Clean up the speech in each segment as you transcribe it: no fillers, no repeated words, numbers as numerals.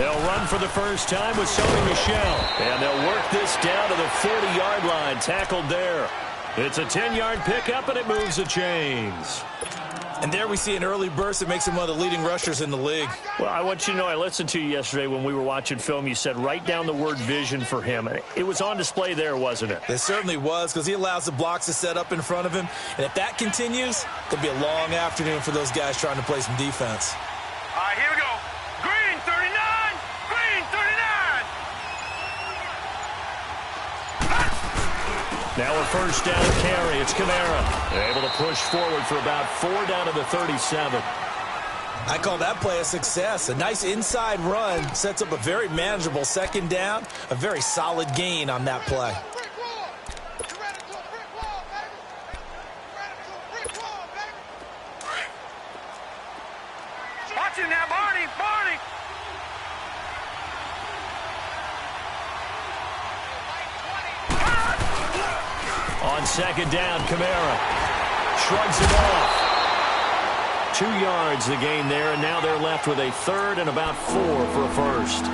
They'll run for the first time with Sony Michel. And they'll work this down to the 40-yard line. Tackled there. It's a 10-yard pickup, and it moves the chains. And there we see an early burst that makes him one of the leading rushers in the league. Well, I want you to know, I listened to you yesterday when we were watching film. You said write down the word vision for him. It was on display there, wasn't it? It certainly was, because he allows the blocks to set up in front of him. And if that continues, it'll be a long afternoon for those guys trying to play some defense. All right, here we go. Green, 39. Green, 39. Now a first down carry. It's Kamara. They're able to push forward for about 4 down to the 37. I call that play a success. A nice inside run sets up a very manageable second down. A very solid gain on that play. Watch him now, Barney. Barney. On second down, Kamara shrugs it off. 2 yards the gain there, and now they're left with a third and about 4 for a first.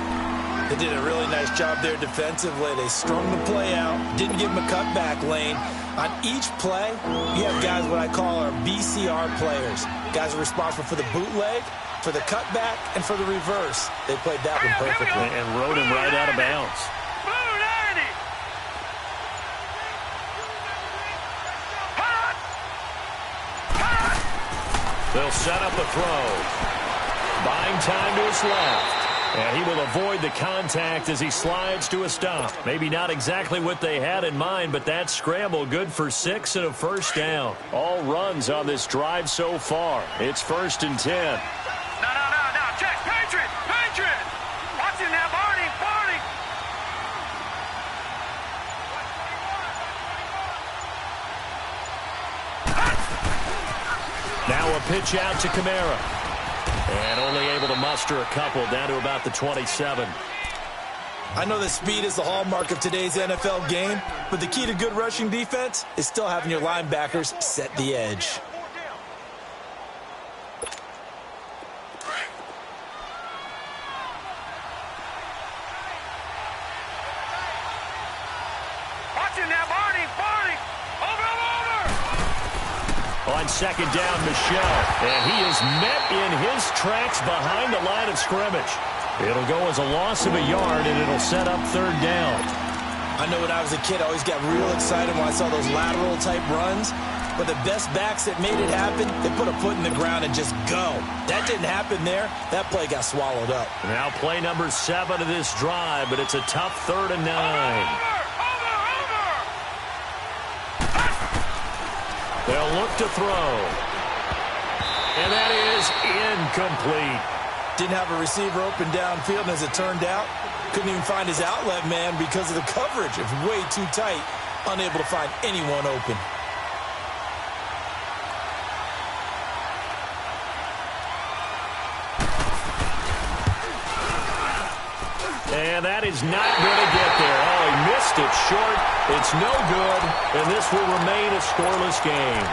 They did a really nice job there defensively. They strung the play out, didn't give him a cutback lane. On each play, you have guys what I call our BCR players. Guys are responsible for the bootleg, for the cutback, and for the reverse. They played that one perfectly. And rode him right out of bounds. They'll set up a throw. Buying time to his left. And he will avoid the contact as he slides to a stop. Maybe not exactly what they had in mind, but that scramble good for 6 and a first down. All runs on this drive so far. It's 1st and 10. No. Check. Patriot. Watch him now, Barney. Now a pitch out to Kamara. And only able to muster a couple down to about the 27. I know that speed is the hallmark of today's NFL game, but the key to good rushing defense is still having your linebackers set the edge. Watch him now, Barney. Over. On second down, Michel. And he is met in his tracks behind the line of scrimmage. It'll go as a loss of a yard, and it'll set up 3rd down. I know when I was a kid, I always got real excited when I saw those lateral-type runs. But the best backs that made it happen, they put a foot in the ground and just go. That didn't happen there. That play got swallowed up. Now play number 7 of this drive, but it's a tough 3rd and 9. They'll look to throw. And that is incomplete. Didn't have a receiver open downfield, and as it turned out, couldn't even find his outlet man because of the coverage. It was way too tight, unable to find anyone open. And that is not going to get there. Oh, he missed it short. It's no good, and this will remain a scoreless game.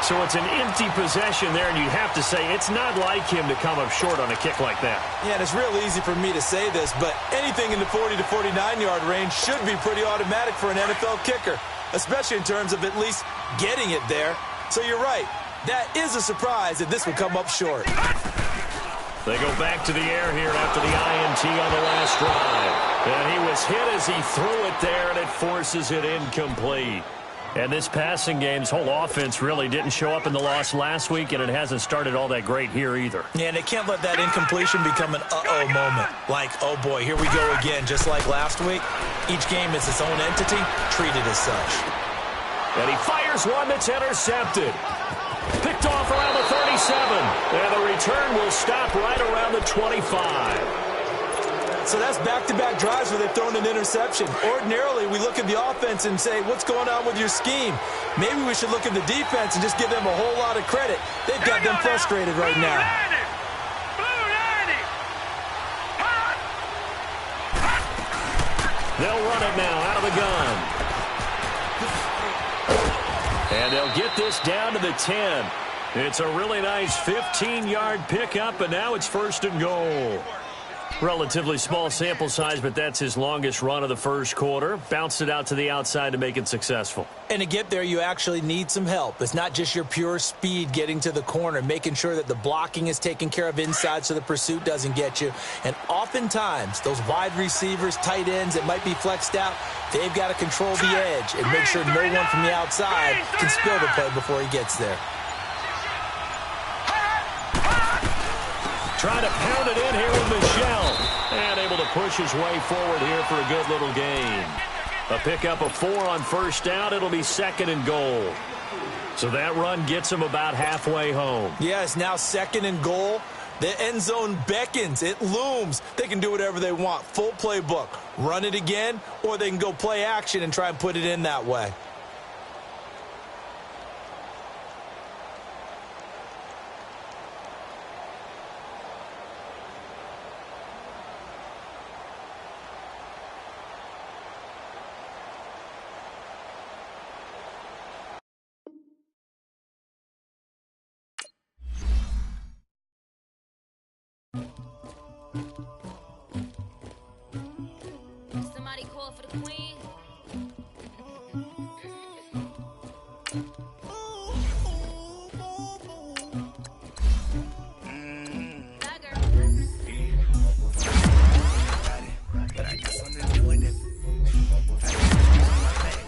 So it's an empty possession there, and you have to say it's not like him to come up short on a kick like that. Yeah, and it's real easy for me to say this, but anything in the 40 to 49-yard range should be pretty automatic for an NFL kicker, especially in terms of at least getting it there. So you're right. That is a surprise that this will come up short. They go back to the air here after the INT on the last drive. And he was hit as he threw it there, and it forces it incomplete. And this passing game's whole offense really didn't show up in the loss last week, and it hasn't started all that great here either. Yeah, and they can't let that incompletion become an uh-oh moment. Like, oh boy, here we go again, just like last week. Each game is its own entity, treated as such. And he fires one that's intercepted. Picked off around the 37. And the return will stop right around the 25. So that's back-to-back drives where they've thrown an interception. Ordinarily, we look at the offense and say, what's going on with your scheme? Maybe we should look at the defense and just give them a whole lot of credit. They've got them frustrated right now. They'll run it now out of the gun. And they'll get this down to the 10. It's a really nice 15-yard pickup, and now it's 1st and goal. Relatively small sample size, but that's his longest run of the first quarter. Bounced it out to the outside to make it successful. And to get there, you actually need some help. It's not just your pure speed getting to the corner, making sure that the blocking is taken care of inside so the pursuit doesn't get you. And oftentimes, those wide receivers, tight ends that might be flexed out, they've got to control the edge and make sure no one from the outside can spill the play before he gets there. Trying to pound it in here with Michel. And able to push his way forward here for a good little gain. A pickup of 4 on first down. It'll be 2nd and goal. So that run gets him about halfway home. Yes, now 2nd and goal. The end zone beckons. It looms. They can do whatever they want. Full playbook. Run it again, or they can go play action and try and put it in that way. Somebody call for the queen. But I got something to do with it. I got my back.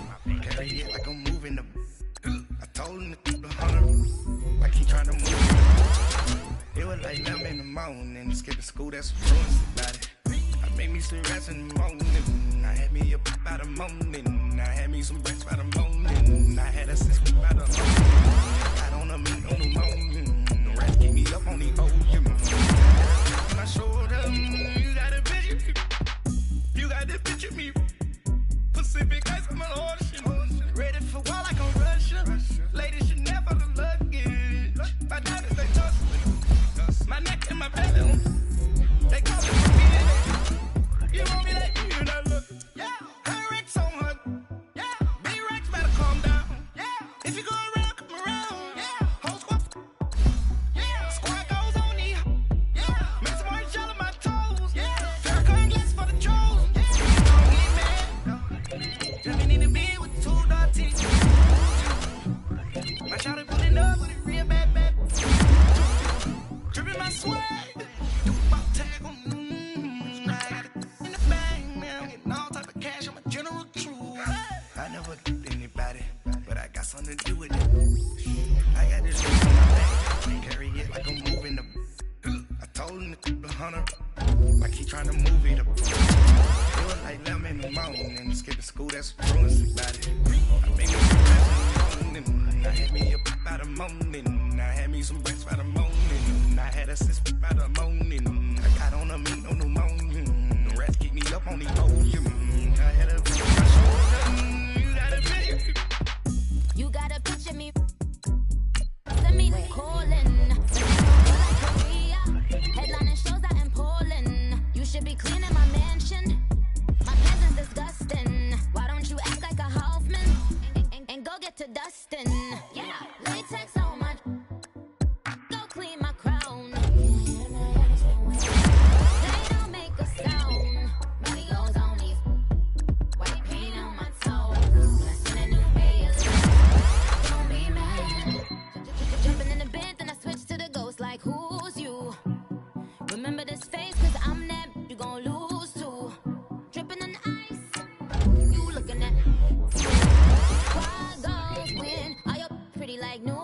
Carry it like I'm moving the. I told him to keep the 100. Like he trying to move. It was like 11 in the morning. Skip the school, that's ruins about it. I made me some rest in the morning. I had me up by the morning. I had me some breakfast by the morning. I had a six by the morning. I don't know me on the morning. The rats keep me up on the ocean. My shoulder, you got a picture. You got the picture me. Pacific ice on my ocean. Ready for war like I'm Russia. Ladies should never the luggage. My diamonds, they dust. My neck and my belly. They call it for me. You want me like you, and I look. Yeah. Her Rex on her. Yeah. B-Rex better calm down. Yeah. If you go around, come around. Yeah. Whole squad. Yeah. Squad goes on the. Yeah. Make some orange gel on my toes. Yeah. Farrakhan glass for the trolls. Yeah. Don't get mad. Jumping in the bed with 2 dark teeth. My shawty pulling up with a real bad. Dripping my swag. Tag on. In the bag, man. Getting all type of cash. I'm a general true. I never did anybody, but I got something to do with it. I got this on my back. And carry it like I'm moving the. I told him to keep the 100. Like he trying to move it up. It was like 11 in the morning. Skip the school, that's ruins about it. I made me some rest in the morning. I had me up by the morning. I had me some breakfast by the morning. I had a six by the morning. I got on a meat on the morning. The rats keep me up on the ocean. I had a picture on my shoulder. You got a picture. You got a picture me. Send me the calling. Like Korea. Headlining shows out in Poland. You should be cleaning my mansion. My presence disgusting. Why don't you act like a Hoffman and go get to Dustin? Yeah, latex on my. Go clean my crown. They don't make a sound. Videos on these. White paint on my toes. Blessing a new Bailey. Don't be mad. Jumping in the bed, then I switch to the ghost like who's you? Remember this face, cause I'm that you gon' lose too. Dripping in ice. You looking at. Why goes when are you pretty like no.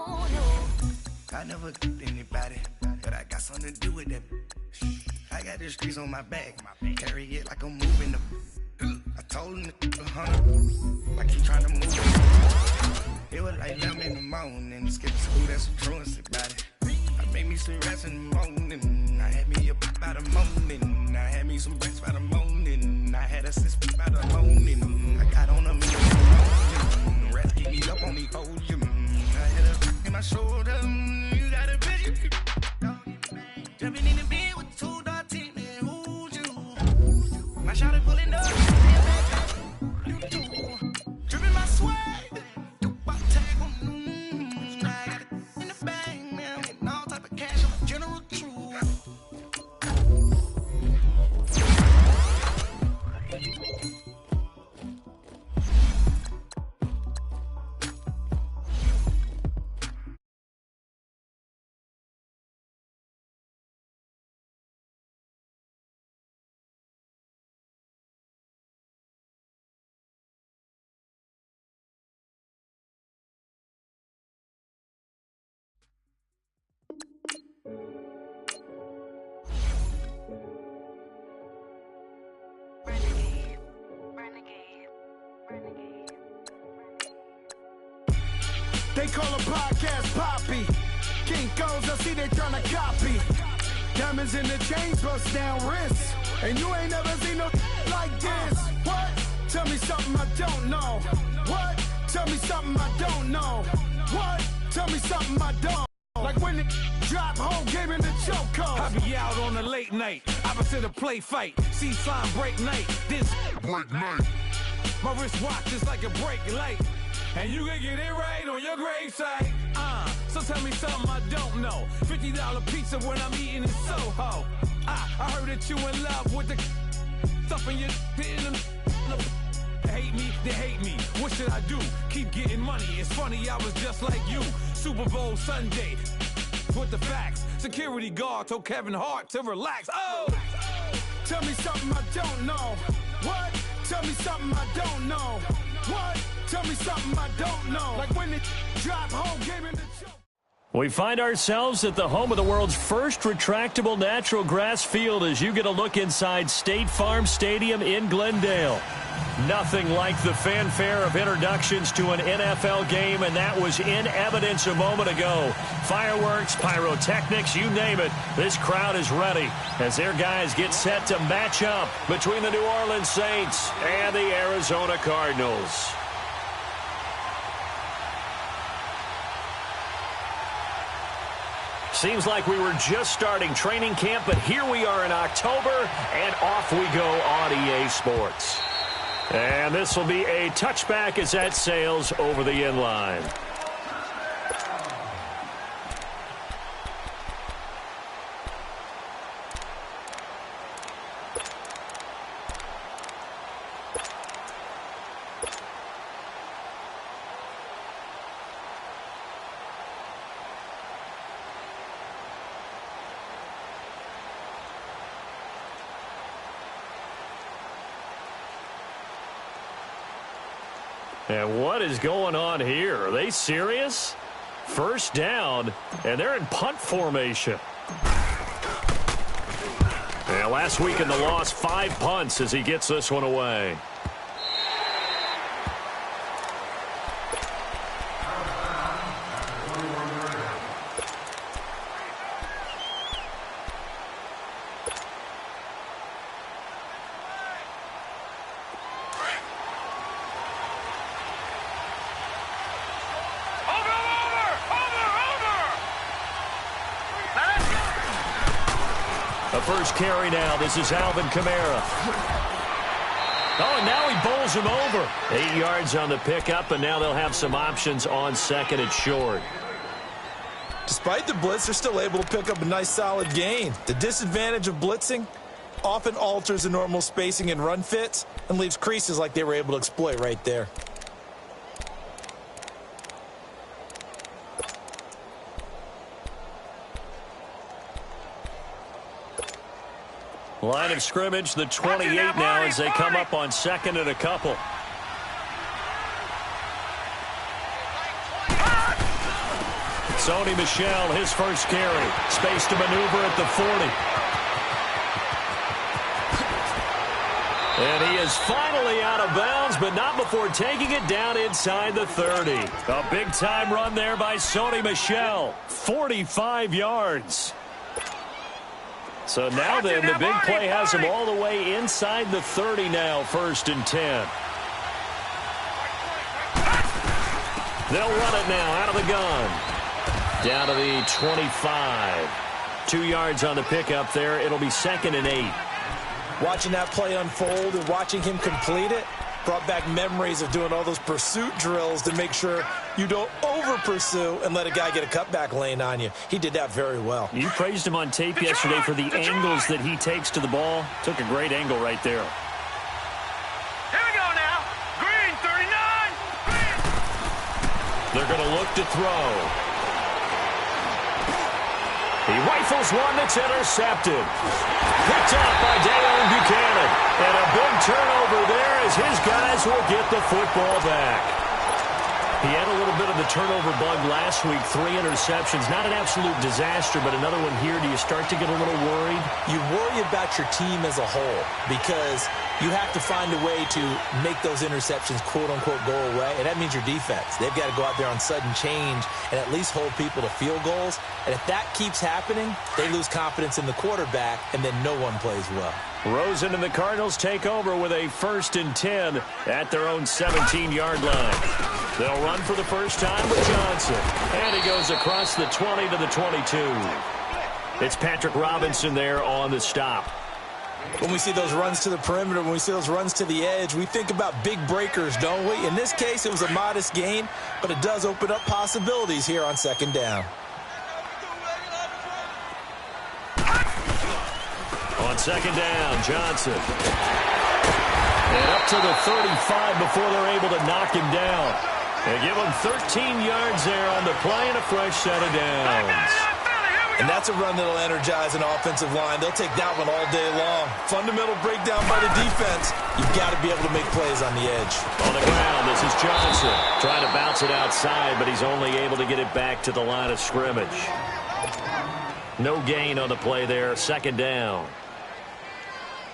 I never did anybody, but I got something to do with that. I got the streets on my back. Carry it like I'm moving the. I told him to keep the 100. Like he trying to move it. It was like 11 in the morning. Skip the school, that's the truest about it. I made me some rest in the morning. I had me up by the morning. I had me some breakfast by the morning. I had a six by the morning. I got on a meat in the morning. The rats keep me up on the ocean. I had a in my shoulder. You got a picture. Jumping in the bed with 2 dark teeth. Man, who's you? My shawty pulling up. You too. Dripping my swag. Tag on. I got it in the bag, man. Getting all type of cash. I'm a general true. They call a podcast Poppy. Kinkos, I see they tryna copy. Diamonds in the chains, bust down wrists. And you ain't never seen no like this. What? Tell me something I don't know. What? Tell me something I don't know. What? Tell me something I don't. Like when the drop home game in the chokehold. I be out on a late night, opposite a play fight. See sign break night, this break night. My wristwatch is like a break light. And you can get it right on your gravesite. So tell me something I don't know. $50 pizza when I'm eating in Soho. I heard that you in love with the stuff in your in hate me, they hate me. What should I do? Keep getting money. It's funny, I was just like you. Super Bowl Sunday with the facts. Security guard told Kevin Hart to relax. Oh! Tell me something I don't know. What? Tell me something I don't know. What? Tell me something I don't know. Like when it drop home game in the choke. We find ourselves at the home of the world's first retractable natural grass field as you get a look inside State Farm Stadium in Glendale. Nothing like the fanfare of introductions to an NFL game, and that was in evidence a moment ago. Fireworks, pyrotechnics, you name it. This crowd is ready as their guys get set to match up between the New Orleans Saints and the Arizona Cardinals. Seems like we were just starting training camp, but here we are in October, and off we go on EA Sports. And this will be a touchback as that sails over the end line. And what is going on here? Are they serious? First down, and they're in punt formation. And last week in the loss, 5 punts as he gets this one away. First carry now. This is Alvin Kamara. Oh, and now he bowls him over. 8 yards on the pickup, and now they'll have some options on second and short. Despite the blitz, they're still able to pick up a nice solid gain. The disadvantage of blitzing often alters the normal spacing and run fits and leaves creases like they were able to exploit right there. Line of scrimmage, the 28 now as they come up on second and a couple. Sony Michel, his first carry. Space to maneuver at the 40. And he is finally out of bounds, but not before taking it down inside the 30. A big-time run there by Sony Michel. 45 yards. So now then, the big play has him all the way inside the 30 now, 1st and 10. They'll run it now out of the gun. Down to the 25. 2 yards on the pickup there. It'll be 2nd and 8. Watching that play unfold and watching him complete it brought back memories of doing all those pursuit drills to make sure you don't over-pursue and let a guy get a cutback lane on you. He did that very well. You praised him on tape yesterday for the angles that he takes to the ball. Took a great angle right there. Here we go now. Green, 39. Green. They're going to look to throw. He rifles one that's intercepted. Picked up by Dale Buchanan. And a big turnover there as his guys will get the football back. He had a little bit of the turnover bug last week, 3 interceptions. Not an absolute disaster, but another one here. Do you start to get a little worried? You worry about your team as a whole because you have to find a way to make those interceptions, quote-unquote, go away, and that means your defense. They've got to go out there on sudden change and at least hold people to field goals. And if that keeps happening, they lose confidence in the quarterback, and then no one plays well. Rosen and the Cardinals take over with a 1st and 10 at their own 17-yard line. They'll run for the first time with Johnson. And he goes across the 20 to the 22. It's Patrick Robinson there on the stop. When we see those runs to the perimeter, when we see those runs to the edge, we think about big breakers, don't we? In this case, it was a modest gain, but it does open up possibilities here on 2nd down. On 2nd down, Johnson. And up to the 35 before they're able to knock him down. They give him 13 yards there on the play and a fresh set of downs. And that's a run that'll energize an offensive line. They'll take that one all day long. Fundamental breakdown by the defense. You've got to be able to make plays on the edge. On the ground, this is Johnson. Trying to bounce it outside, but he's only able to get it back to the line of scrimmage. No gain on the play there. 2nd down.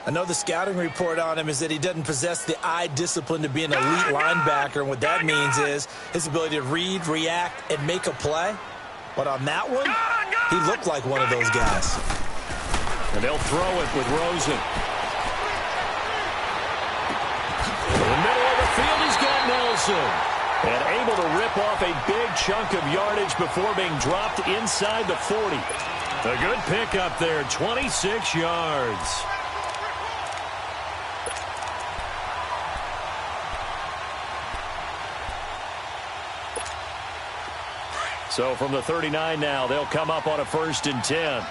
I know the scouting report on him is that he doesn't possess the eye discipline to be an elite linebacker. And what that means is his ability to read, react, and make a play. But on that one, he looked like one of those guys. And they'll throw it with Rosen. In the middle of the field, he's got Nelson. And able to rip off a big chunk of yardage before being dropped inside the 40. A good pickup there, 26 yards. So from the 39 now, they'll come up on a 1st and 10.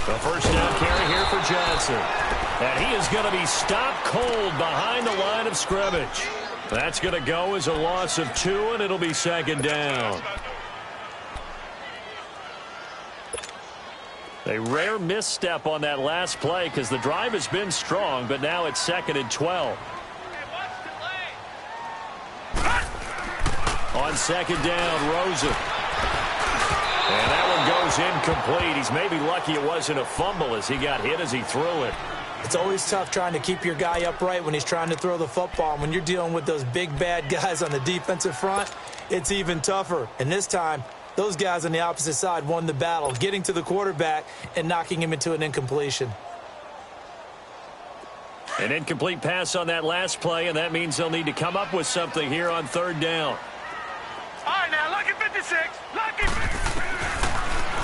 The first down carry here for Johnson. And he is going to be stopped cold behind the line of scrimmage. That's going to go as a loss of 2, and it'll be 2nd down. A rare misstep on that last play because the drive has been strong, but now it's 2nd and 12. On 2nd down, Rosen. And that one goes incomplete. He's maybe lucky it wasn't a fumble as he got hit as he threw it. It's always tough trying to keep your guy upright when he's trying to throw the football. And when you're dealing with those big, bad guys on the defensive front, it's even tougher. And this time, those guys on the opposite side won the battle, getting to the quarterback and knocking him into an incompletion. An incomplete pass on that last play, and that means they'll need to come up with something here on 3rd down. All right, now, lucky 56. Lucky.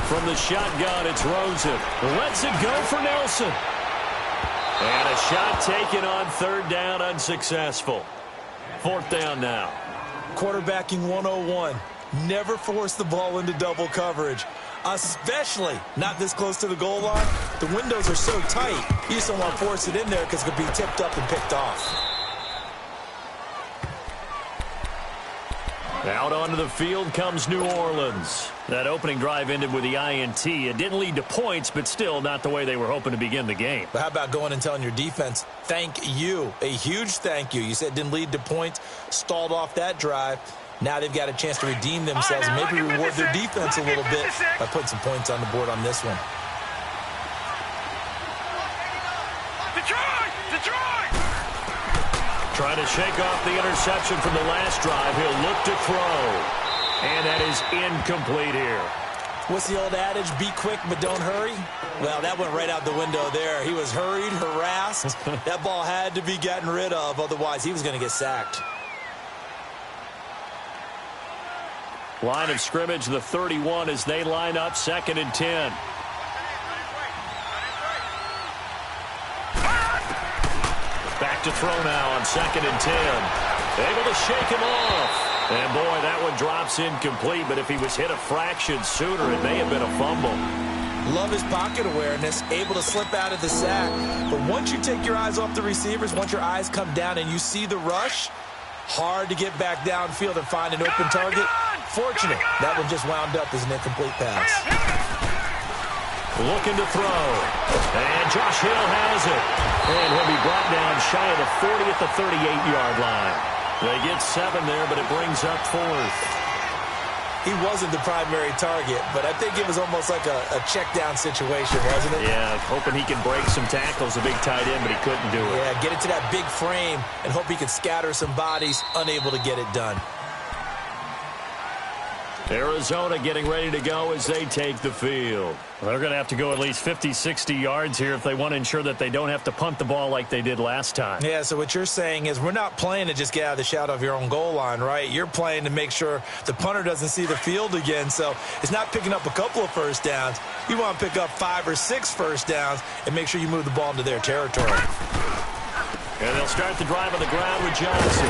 From the shotgun, it's Rosen. Lets it go for Nelson. And a shot taken on 3rd down, unsuccessful. 4th down now. Quarterbacking 101. Never force the ball into double coverage, especially not this close to the goal line. The windows are so tight, you just don't want to force it in there because it could be tipped up and picked off. Out onto the field comes New Orleans. That opening drive ended with the INT. It didn't lead to points, but still not the way they were hoping to begin the game. But how about going and telling your defense, thank you, a huge thank you. You said it didn't lead to points, stalled off that drive. Now they've got a chance to redeem themselves and maybe reward their defense a little bit by putting some points on the board on this one. Trying to shake off the interception from the last drive. He'll look to throw. And that is incomplete here. What's the old adage? Be quick, but don't hurry? Well, that went right out the window there. He was hurried, harassed. That ball had to be gotten rid of. Otherwise, he was going to get sacked. Line of scrimmage, the 31 as they line up 2nd and 10. Back to throw now on 2nd and 10. Able to shake him off. And, boy, that one drops incomplete. But if he was hit a fraction sooner, it may have been a fumble. Love his pocket awareness, able to slip out of the sack. But once you take your eyes off the receivers, once your eyes come down and you see the rush, hard to get back downfield and find an open target. Fortunate, that one just wound up as an incomplete pass. Looking to throw. And Josh Hill has it. And he'll be brought down shy of the 40 at the 38-yard line. They get 7 there, but it brings up 4th. He wasn't the primary target, but I think it was almost like a check-down situation, wasn't it? Yeah, hoping he can break some tackles, a big tight end, but he couldn't do it. Yeah, get it to that big frame and hope he can scatter some bodies, unable to get it done. Arizona getting ready to go as they take the field. They're going to have to go at least 50, 60 yards here if they want to ensure that they don't have to punt the ball like they did last time. Yeah, so what you're saying is we're not playing to just get out of the shadow of your own goal line, right? You're playing to make sure the punter doesn't see the field again. So it's not picking up a couple of first downs. You want to pick up 5 or 6 first downs and make sure you move the ball into their territory. And they'll start the drive on the ground with Johnson.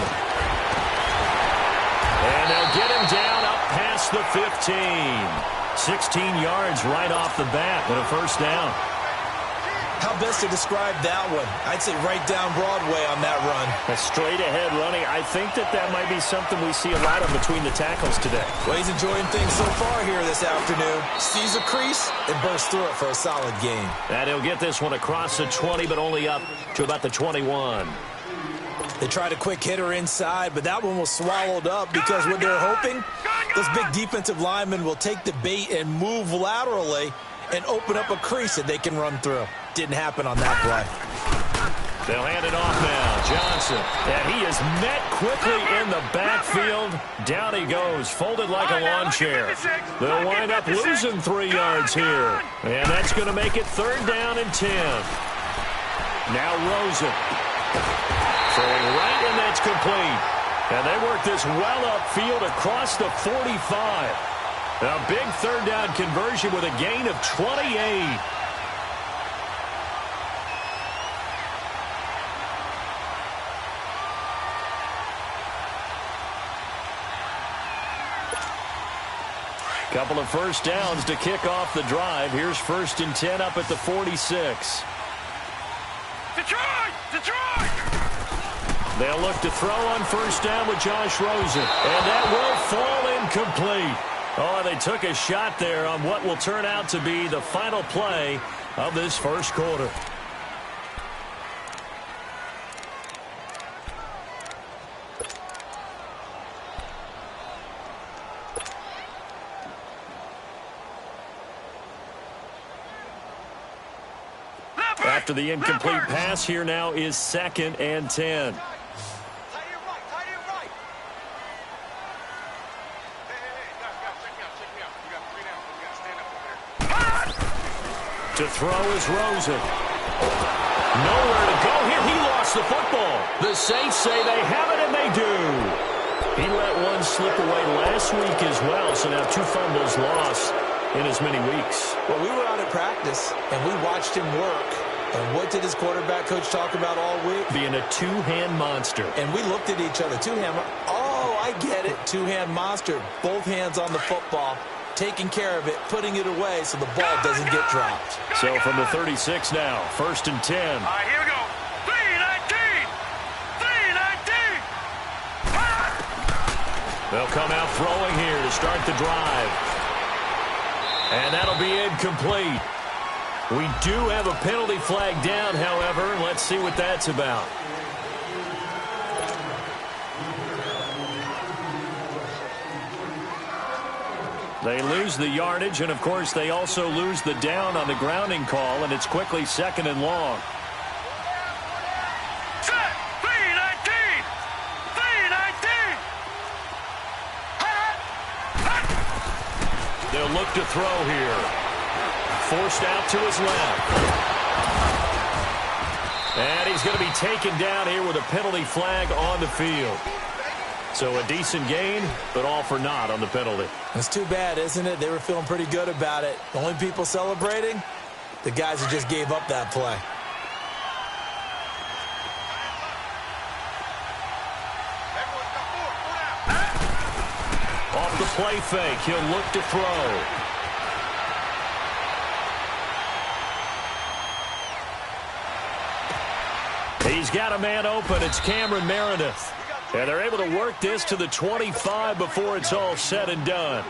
And they'll get him down up past the 15. 16 yards right off the bat and a first down. How best to describe that one? I'd say right down Broadway on that run. A straight-ahead running. I think that might be something we see a lot of between the tackles today. Well, he's enjoying things so far here this afternoon. Sees a crease and bursts through it for a solid gain. And he'll get this one across the 20, but only up to about the 21. They tried a quick hitter inside, but that one was swallowed up because what they're hoping, those big defensive linemen will take the bait and move laterally and open up a crease that they can run through. Didn't happen on that play. They'll hand it off now. Johnson. And he is met quickly in the backfield. Down he goes, folded like a lawn chair. They'll wind up losing 3 yards here. And that's going to make it 3rd down and 10. Now Rosen. Throwing right, and that's complete. And they work this well upfield across the 45. A big 3rd down conversion with a gain of 28. Couple of first downs to kick off the drive. Here's 1st and 10 up at the 46. Detroit! Detroit! They'll look to throw on 1st down with Josh Rosen. And that will fall incomplete. Oh, they took a shot there on what will turn out to be the final play of this first quarter. After the incomplete pass, here now is 2nd and 10. To throw is Rosen. Nowhere to go here. He lost the football. The Saints say they have it, and they do. He let one slip away last week as well, so now 2 fumbles lost in as many weeks. Well, we were out at practice, and we watched him work. And what did his quarterback coach talk about all week? Being a 2-hand monster. And we looked at each other. 2-hand. Oh, I get it. 2-hand monster. Both hands on the football. Taking care of it, putting it away so the ball doesn't get dropped. So from the 36 now, 1st and 10. All right, here we go. 3-19. 3-19. They'll come out throwing here to start the drive. And that'll be incomplete. We do have a penalty flag down, however. Let's see what that's about. They lose the yardage, and, of course, they also lose the down on the grounding call, and it's quickly 2nd and long. Set. 3-19. 3-19. They'll look to throw here. Forced out to his left. And he's going to be taken down here with a penalty flag on the field. So a decent gain, but all for naught on the penalty. It's too bad, isn't it? They were feeling pretty good about it. The only people celebrating, the guys who just gave up that play. Off the play fake, he'll look to throw. He's got a man open. It's Cameron Meredith. And they're able to work this to the 25 before it's all said and done.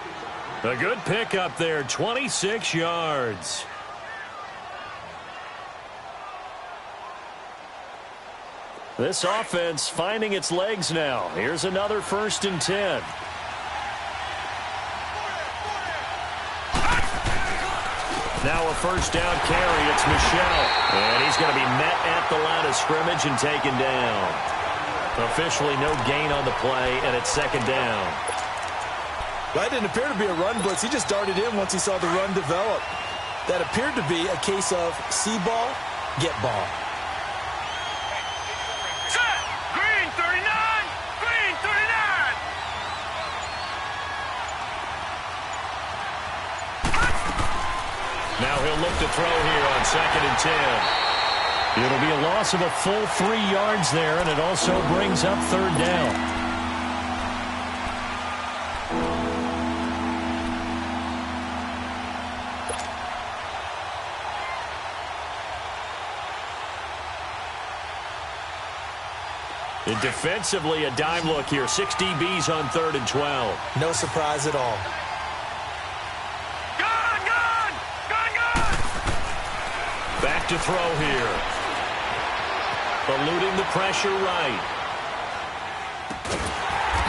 A good pickup there, 26 yards. This offense finding its legs now. Here's another 1st and 10. Now a 1st down carry. It's Michel. And he's going to be met at the line of scrimmage and taken down. Officially no gain on the play, and it's 2nd down. That didn't appear to be a run blitz. He just darted in once he saw the run develop. That appeared to be a case of see ball, get ball. Set. Green 39. Green 39. Now he'll look to throw here on 2nd and 10. It'll be a loss of a full 3 yards there, and it also brings up 3rd down. And defensively, a dime look here. 6 DBs on 3rd and 12. No surprise at all. Gun, gun. Gun, gun. Back to throw here. Eluding the pressure right.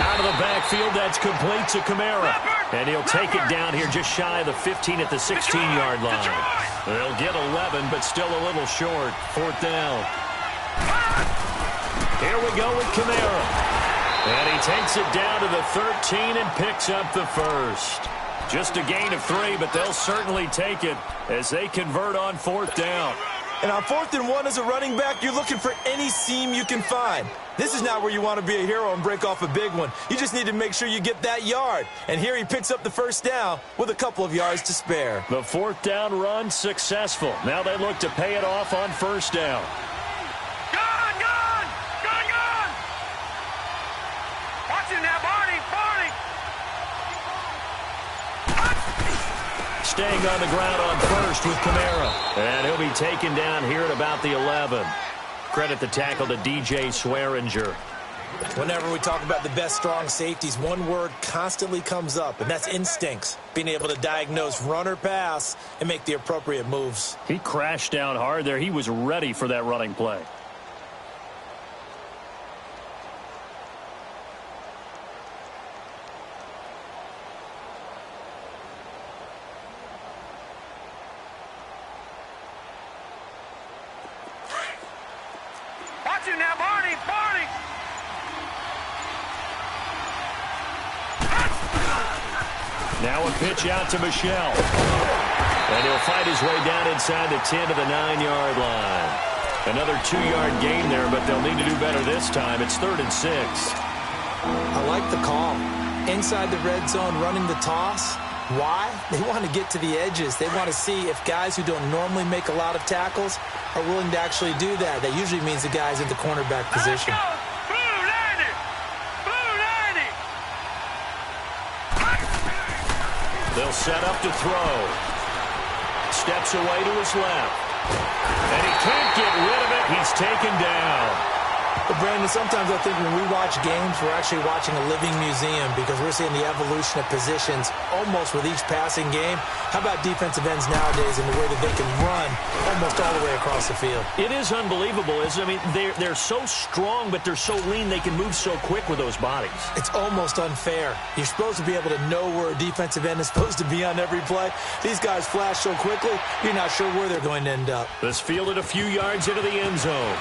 Out of the backfield, that's complete to Kamara. And he'll take it down here just shy of the 15 at the 16-yard line. They'll get 11, but still a little short. 4th down. Here we go with Kamara. And he takes it down to the 13 and picks up the 1st. Just a gain of 3, but they'll certainly take it as they convert on 4th down. And on 4th and 1 as a running back, you're looking for any seam you can find. This is not where you want to be a hero and break off a big one. You just need to make sure you get that yard. And here he picks up the 1st down with a couple of yards to spare. The 4th down run successful. Now they look to pay it off on 1st down. Gun, gun. Gun, gun. Watch him now, Barney. Barney. Staying on the ground on 1st with Kamara. And he'll be taken down here at about the 11. Credit the tackle to DJ Swearinger. Whenever we talk about the best strong safeties, one word constantly comes up, and that's instincts. Being able to diagnose run or pass and make the appropriate moves. He crashed down hard there. He was ready for that running play. Watch him now, Barney. Barney. Now a pitch out to Michel. And he'll fight his way down inside the 10 to the 9-yard line. Another 2-yard gain there, but they'll need to do better this time. It's 3rd and 6. I like the call. Inside the red zone, running the toss. Why? They want to get to the edges. They want to see if guys who don't normally make a lot of tackles are willing to actually do that. That usually means the guy's in the cornerback position. Blue 90. Blue 90. They'll set up to throw. Steps away to his left. And he can't get rid of it. He's taken down. But Brandon, sometimes I think when we watch games, we're actually watching a living museum because we're seeing the evolution of positions almost with each passing game. How about defensive ends nowadays and the way that they can run almost all the way across the field? It is unbelievable, isn't it? I mean, they're so strong, but they're so lean, they can move so quick with those bodies. It's almost unfair. You're supposed to be able to know where a defensive end is supposed to be on every play. These guys flash so quickly, you're not sure where they're going to end up. This fielded a few yards into the end zone.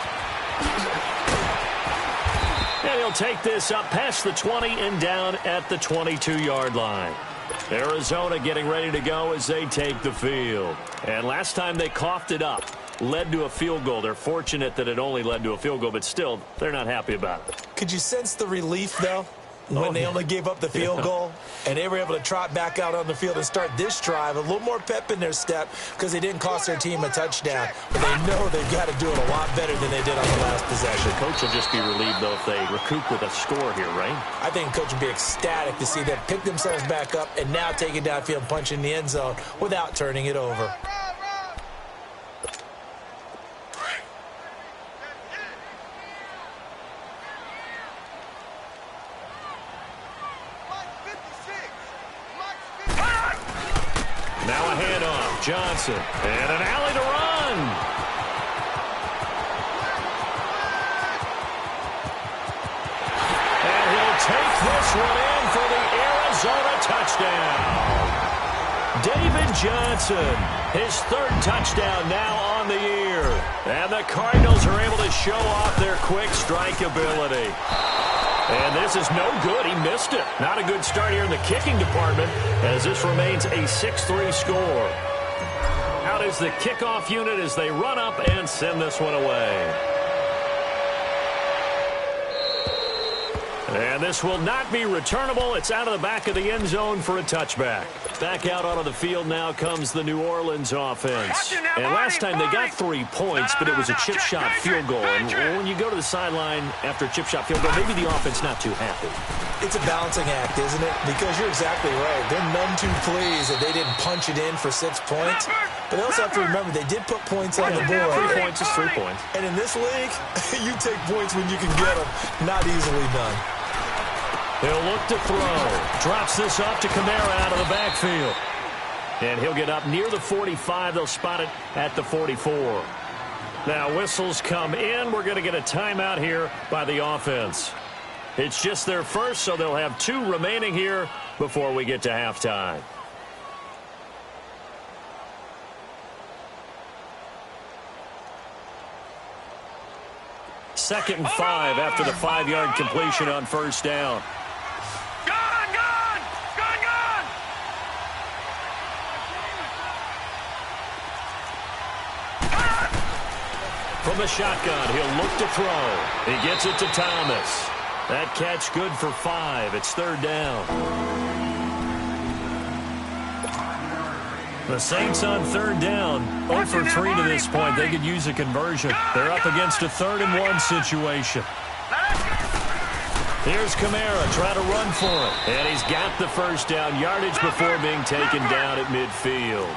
And he'll take this up past the 20 and down at the 22-yard line. Arizona getting ready to go as they take the field. And last time they coughed it up, led to a field goal. They're fortunate that it only led to a field goal, but still, they're not happy about it. Could you sense the relief, though, when they only gave up the field goal and they were able to trot back out on the field and start this drive, a little more pep in their step because they didn't cost their team a touchdown. But they know they've got to do it a lot better than they did on the last possession. The coach will just be relieved, though, if they recoup with a score here, right? I think the coach would be ecstatic to see them pick themselves back up and now take it downfield and punch in the end zone without turning it over. Now a handoff, Johnson, and an alley to run. this one in for the Arizona touchdown. David Johnson, his third touchdown now on the year. And the Cardinals are able to show off their quick strike ability. And this is no good. He missed it. Not a good start here in the kicking department as this remains a 6-3 score. Out is the kickoff unit as they run up and send this one away. And this will not be returnable. It's out of the back of the end zone for a touchback. Back out onto the field now comes the New Orleans offense. And last time they got 3 points, but it was a chip shot field goal. And when you go to the sideline after a chip shot field goal, maybe the offense not too happy. It's a balancing act, isn't it? Because you're exactly right. They're none too pleased that they didn't punch it in for 6 points. But they also have to remember they did put points on the board. 3 points is 3 points. And in this league, you take points when you can get them. Not easily done. He'll look to throw. Drops this off to Kamara out of the backfield. And he'll get up near the 45. They'll spot it at the 44. Now whistles come in. We're going to get a timeout here by the offense. It's just their first, so they'll have 2 remaining here before we get to halftime. Second and 5 after the 5-yard completion on first down. From the shotgun, he'll look to throw. He gets it to Thomas. That catch good for 5. It's third down. The Saints on third down. 0 for 3 to this point. They could use a conversion. They're up against a 3rd and 1 situation. Here's Kamara trying to run for it. And he's got the first down yardage before being taken down at midfield.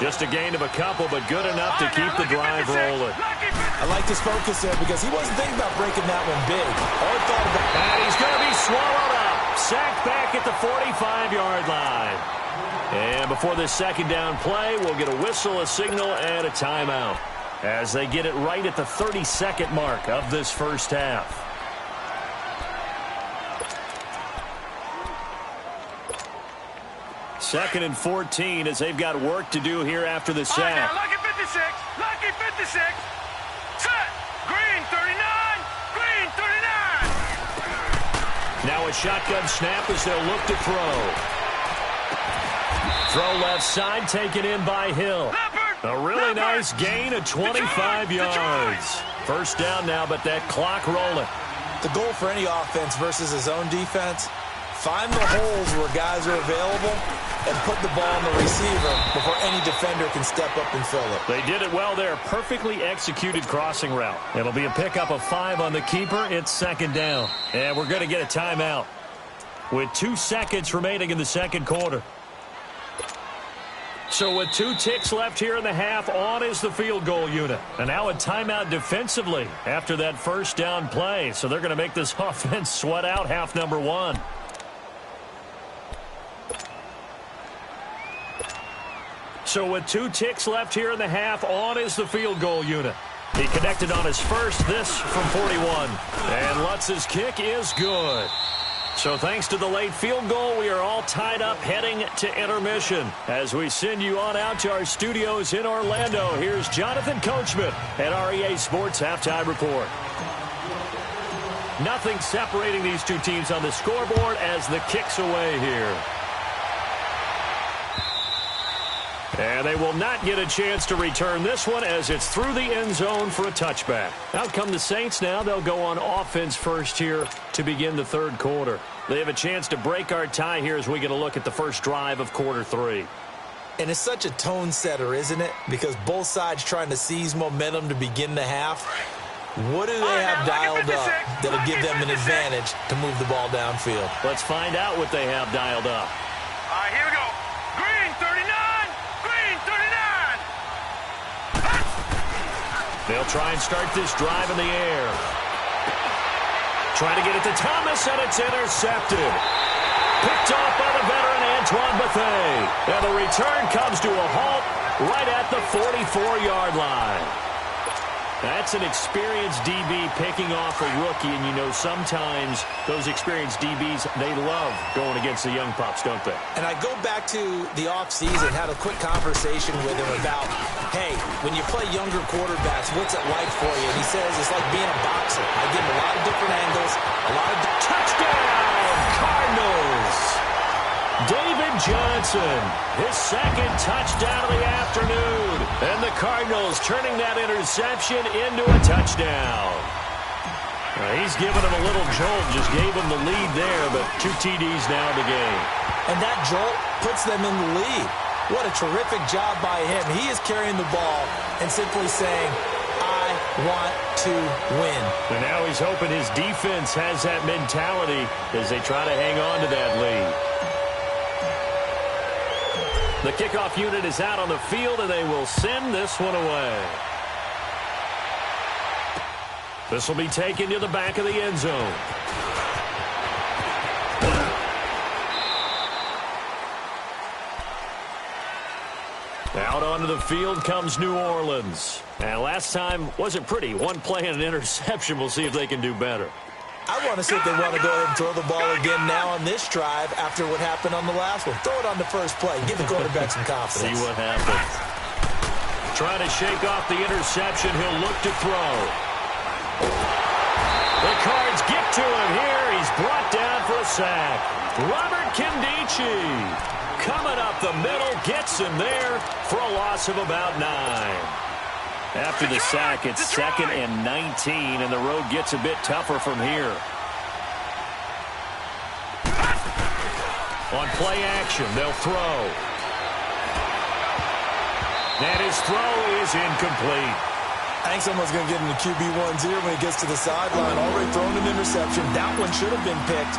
Just a gain of a couple, but good enough to keep the drive rolling. I like his focus there because he wasn't thinking about breaking that one big. All he thought about. And he's going to be swallowed up. Sacked back at the 45-yard line. And before this second down play, we'll get a whistle, a signal, and a timeout as they get it right at the 30-second mark of this first half. Second and 14 as they've got work to do here after the sack. Lucky 56. Lucky 56. Set. Green 39. Green 39. Now a shotgun snap as they'll look to throw. Throw left side taken in by Hill. A really nice gain of 25 yards. First down now, but that clock rolling. The goal for any offense versus his own defense, find the holes where guys are available and put the ball on the receiver before any defender can step up and fill it. They did it well there. Perfectly executed crossing route. It'll be a pickup of 5 on the keeper. It's second down. And we're going to get a timeout with 2 seconds remaining in the second quarter. So with 2 ticks left here in the half, on is the field goal unit. And now a timeout defensively after that first down play. So they're going to make this offense sweat out half number 1. So with 2 ticks left here in the half, on is the field goal unit. He connected on his first, this from 41. And Lutz's kick is good. So thanks to the late field goal, we are all tied up heading to intermission. As we send you on out to our studios in Orlando, here's Jonathan Coachman at REA Sports Halftime Report. Nothing separating these 2 teams on the scoreboard as the kick's away here. And they will not get a chance to return this one as it's through the end zone for a touchback. Out come the Saints now. They'll go on offense first here to begin the third quarter. They have a chance to break our tie here as we get a look at the first drive of quarter 3. And it's such a tone setter, isn't it? Because both sides trying to seize momentum to begin the half. What do they have dialed up that'll give them an advantage to move the ball downfield? Let's find out what they have dialed up. All right, here we go. Green 39. Green 39. They'll try and start this drive in the air. Trying to get it to Thomas, and it's intercepted. Picked off by the veteran Antoine Bethea. And the return comes to a halt right at the 44-yard line. That's an experienced DB picking off a rookie, and you know sometimes those experienced DBs, they love going against the young pups, don't they? And I go back to the offseason, had a quick conversation with him about, hey, when you play younger quarterbacks, what's it like for you? And he says it's like being a boxer. I give him a lot of different angles, a lot of touchdown, Cardinals! David Johnson, his second touchdown of the afternoon. And the Cardinals turning that interception into a touchdown. He's giving him a little jolt, just gave him the lead there, but 2 TDs now in the game. And that jolt puts them in the lead. What a terrific job by him. He is carrying the ball and simply saying, I want to win. And now he's hoping his defense has that mentality as they try to hang on to that lead. The kickoff unit is out on the field, and they will send this one away. This will be taken to the back of the end zone. Out onto the field comes New Orleans. And last time wasn't pretty. One play and an interception. We'll see if they can do better. I want to see if they want to go ahead and throw the ball again now on this drive after what happened on the last one. Throw it on the first play. Give the quarterback some confidence. See what happens. Trying to shake off the interception. He'll look to throw. The Cards get to him here. He's brought down for a sack. Robert Kimdichie coming up the middle. Gets him there for a loss of about 9. After the sack, it's 2nd and 19, and the road gets a bit tougher from here. On play action, they'll throw. And his throw is incomplete. I think someone's going to get in the QB1's ear when he gets to the sideline. Already thrown an interception. That one should have been picked.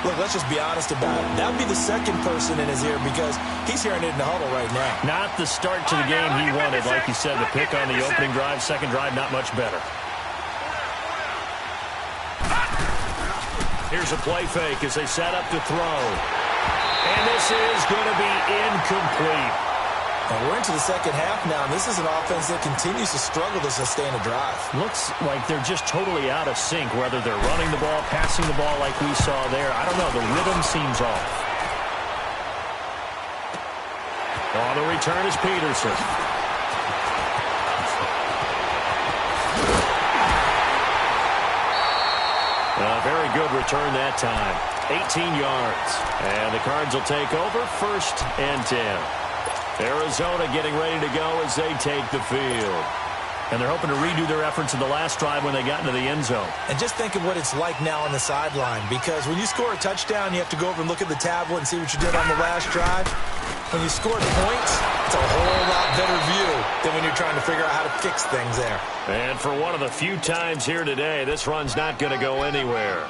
Look, let's just be honest about it. That would be the second person in his ear because he's hearing it in the huddle right now. Not the start to the game he wanted. Like you said, the pick on the opening drive, second drive, not much better. Here's a play fake as they set up to throw. And this is going to be incomplete. And we're into the second half now, and this is an offense that continues to struggle to sustain a drive. Looks like they're just totally out of sync, whether they're running the ball, passing the ball like we saw there. I don't know. The rhythm seems off. On the return is Peterson. Very good return that time. 18 yards. And the Cards will take over 1st and 10. Arizona getting ready to go as they take the field. And they're hoping to redo their efforts in the last drive when they got into the end zone. And just think of what it's like now on the sideline, because when you score a touchdown, you have to go over and look at the tablet and see what you did on the last drive. When you score points, it's a whole lot better view than when you're trying to figure out how to fix things there. And for one of the few times here today, this run's not going to go anywhere.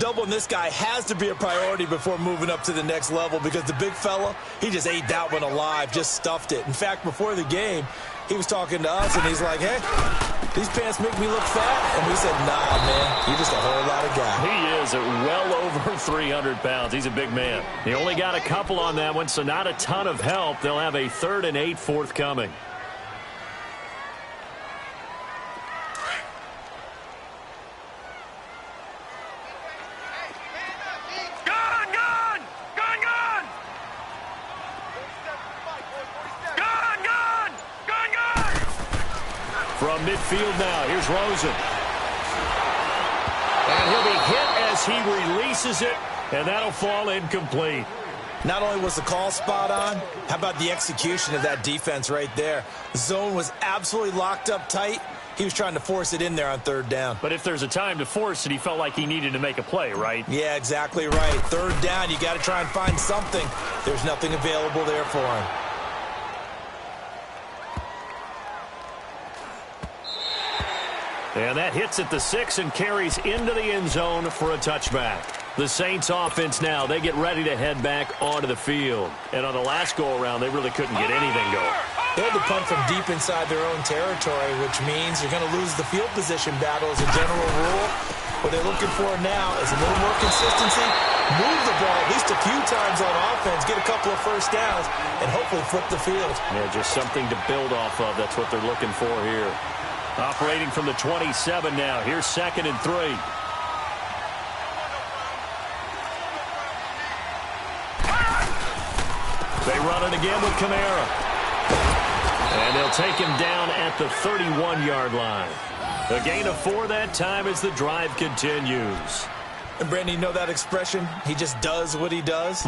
Doubling this guy has to be a priority before moving up to the next level because the big fella, he just ate that one alive, just stuffed it. In fact, before the game, he was talking to us, and he's like, hey, these pants make me look fat. And we said, nah, man, you're just a whole lot of guy. He is at well over 300 pounds. He's a big man. He only got a couple on that one, so not a ton of help. They'll have a 3rd and 8 forthcoming. From midfield now, here's Rosen. And he'll be hit as he releases it, and that'll fall incomplete. Not only was the call spot on, how about the execution of that defense right there? The zone was absolutely locked up tight. He was trying to force it in there on 3rd down. But if there's a time to force it, he felt like he needed to make a play, right? Yeah, exactly right. 3rd down, you got to try and find something. There's nothing available there for him. And that hits at the 6 and carries into the end zone for a touchback. The Saints offense now, they get ready to head back onto the field. And on the last go-around, they really couldn't get anything going. They had to punt from deep inside their own territory, which means you're going to lose the field position battle as a general rule. What they're looking for now is a little more consistency, move the ball at least a few times on offense, get a couple of first downs, and hopefully flip the field. Yeah, just something to build off of. That's what they're looking for here. Operating from the 27 now. Here's 2nd and 3. They run it again with Kamara. And they'll take him down at the 31-yard line. A gain of 4 that time as the drive continues. And Brandon, you know that expression? He just does what he does?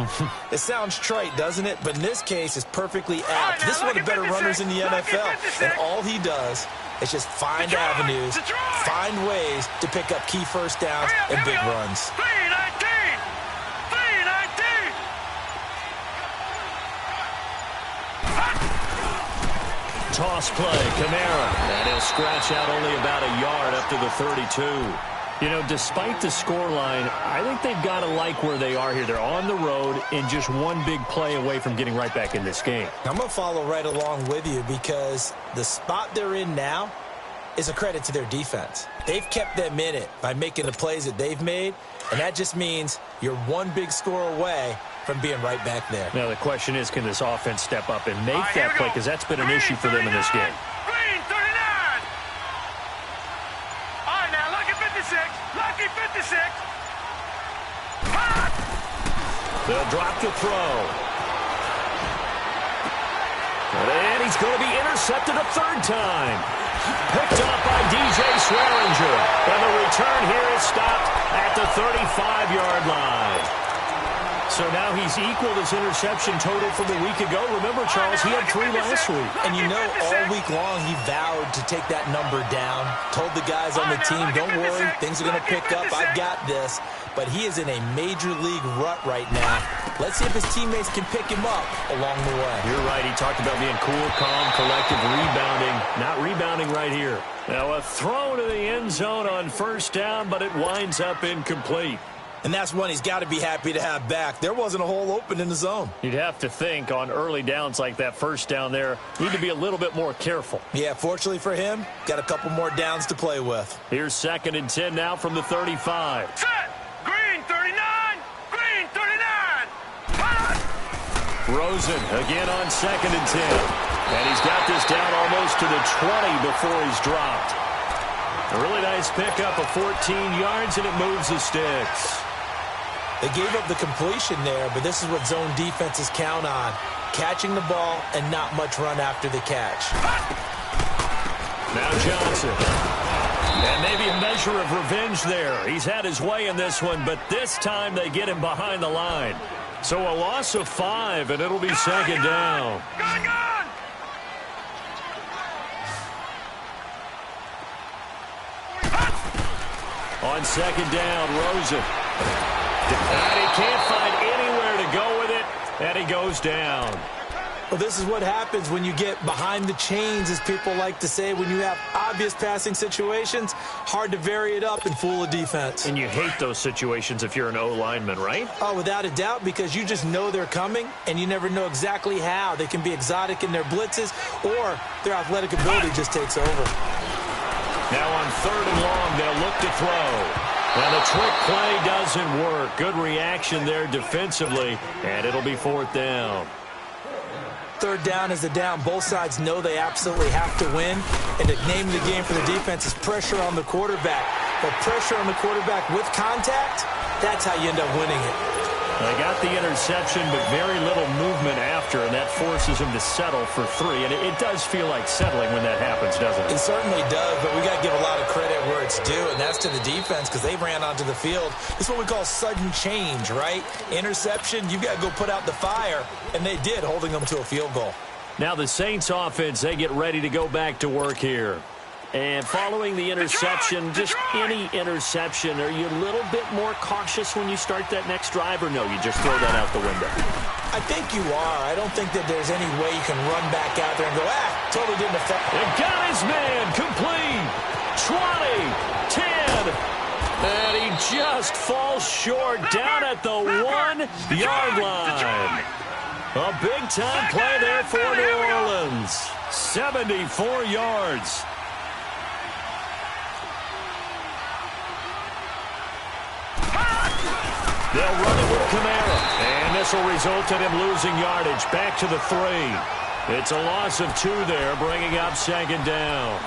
It sounds trite, doesn't it? But in this case, it's perfectly apt. This is one of the better runners in the NFL. And all he does is just find avenues, find ways to pick up key first downs and big runs. 319! Toss play, Kamara. And he'll scratch out only about a yard up to the 32. You know, despite the scoreline, I think they've got to like where they are here. They're on the road and just one big play away from getting right back in this game. I'm going to follow right along with you because the spot they're in now is a credit to their defense. They've kept them in it by making the plays that they've made, and that just means you're one big score away from being right back there. Now, the question is, can this offense step up and make that play? Because that's been an issue for them in this game. Green 39! All right, now, lucky 56. Lucky 56. They'll drop the throw. And he's going to be intercepted a 3rd time. Picked up by DJ Swearinger. And the return here is stopped at the 35-yard line. So now he's equaled his interception total from a week ago. Remember, Charles, he had 3 last week. And you know, all week long he vowed to take that number down. Told the guys on the team, don't worry, things are going to pick up. I've got this. But he is in a major league rut right now. Let's see if his teammates can pick him up along the way. You're right. He talked about being cool, calm, collective, rebounding. Not rebounding right here. Now a throw to the end zone on 1st down, but it winds up incomplete. And that's one he's got to be happy to have back. There wasn't a hole open in the zone. You'd have to think on early downs like that 1st down there, need to be a little bit more careful. Yeah, fortunately for him, got a couple more downs to play with. Here's 2nd and 10 now from the 35. Set! Green 39! Green 39! Rosen again on 2nd and 10. And he's got this down almost to the 20 before he's dropped. A really nice pickup of 14 yards, and it moves the sticks. They gave up the completion there, but this is what zone defenses count on. Catching the ball and not much run after the catch. Now Johnson. And maybe a measure of revenge there. He's had his way in this one, but this time they get him behind the line. So a loss of 5, and it'll be 2nd down. Gone! On 2nd down, Rosen. And he can't find anywhere to go with it, and he goes down. Well, this is what happens when you get behind the chains, as people like to say. When you have obvious passing situations, hard to vary it up and fool a defense. And you hate those situations if you're an O-lineman, right? Oh, without a doubt, because you just know they're coming, and you never know exactly how. They can be exotic in their blitzes, or their athletic ability just takes over. Now on 3rd and long, they'll look to throw. And the trick play doesn't work. Good reaction there defensively, and it'll be 4th down. 3rd down is the down. Both sides know they absolutely have to win. And the name of the game for the defense is pressure on the quarterback. But pressure on the quarterback with contact, that's how you end up winning it. They got the interception, but very little movement after, and that forces him to settle for 3. And it does feel like settling when that happens, doesn't it? It certainly does, but we got to give a lot of credit where it's due, and that's to the defense because they ran onto the field. This is what we call sudden change, right? Interception, you got to go put out the fire, and they did, holding them to a field goal. Now the Saints offense, they get ready to go back to work here. And following the interception, just any interception, are you a little bit more cautious when you start that next drive, or no, you just throw that out the window? I think you are. I don't think that there's any way you can run back out there and go, totally didn't affect. They got his man, complete, 20, 10, and he just falls short down at the 1-yard line. A big-time play there for New Orleans, 74 yards. They'll run it with Kamara. And this will result in him losing yardage. Back to the 3. It's a loss of 2 there, bringing up 2nd down.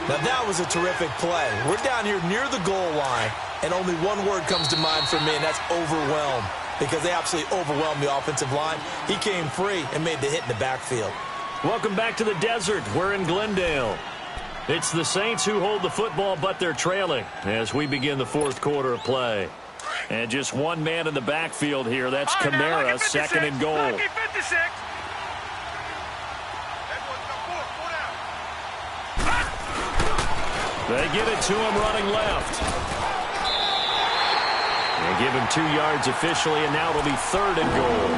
Now that was a terrific play. We're down here near the goal line, and only one word comes to mind for me, and that's overwhelmed, because they absolutely overwhelmed the offensive line. He came free and made the hit in the backfield. Welcome back to the desert. We're in Glendale. It's the Saints who hold the football, but they're trailing as we begin the fourth quarter of play. And just one man in the backfield here. That's Kamara, second and goal. They give it to him running left. They give him 2 yards officially, and now it'll be third and goal.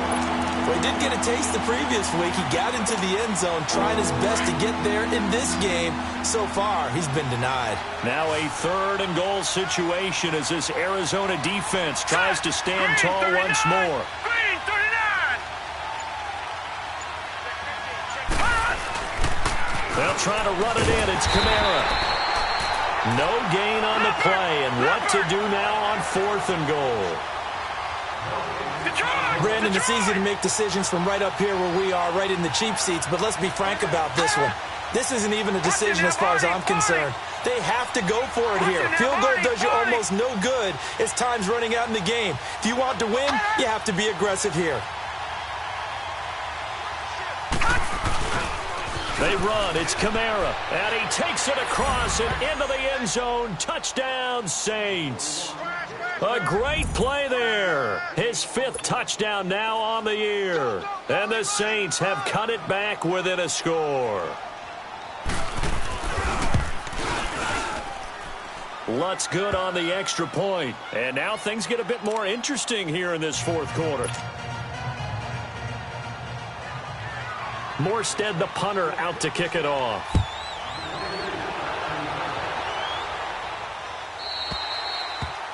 Well, he did get a taste the previous week. He got into the end zone, trying his best to get there in this game. So far, he's been denied. Now a third and goal situation as this Arizona defense tries to stand tall once more. Green, 39. They'll try to run it in. It's Kamara. No gain on the play, and what to do now on fourth and goal. Brandon, it's easy to make decisions from right up here where we are, right in the cheap seats, but let's be frank about this one. This isn't even a decision as far as I'm concerned. They have to go for it here. Field goal does you almost no good as time's running out in the game. If you want to win, you have to be aggressive here. They run. It's Kamara. And he takes it across and into the end zone. Touchdown, Saints. A great play there. His 5th touchdown now on the year. And the Saints have cut it back within a score. Lutz good on the extra point. And now things get a bit more interesting here in this fourth quarter. Morstead, the punter, out to kick it off.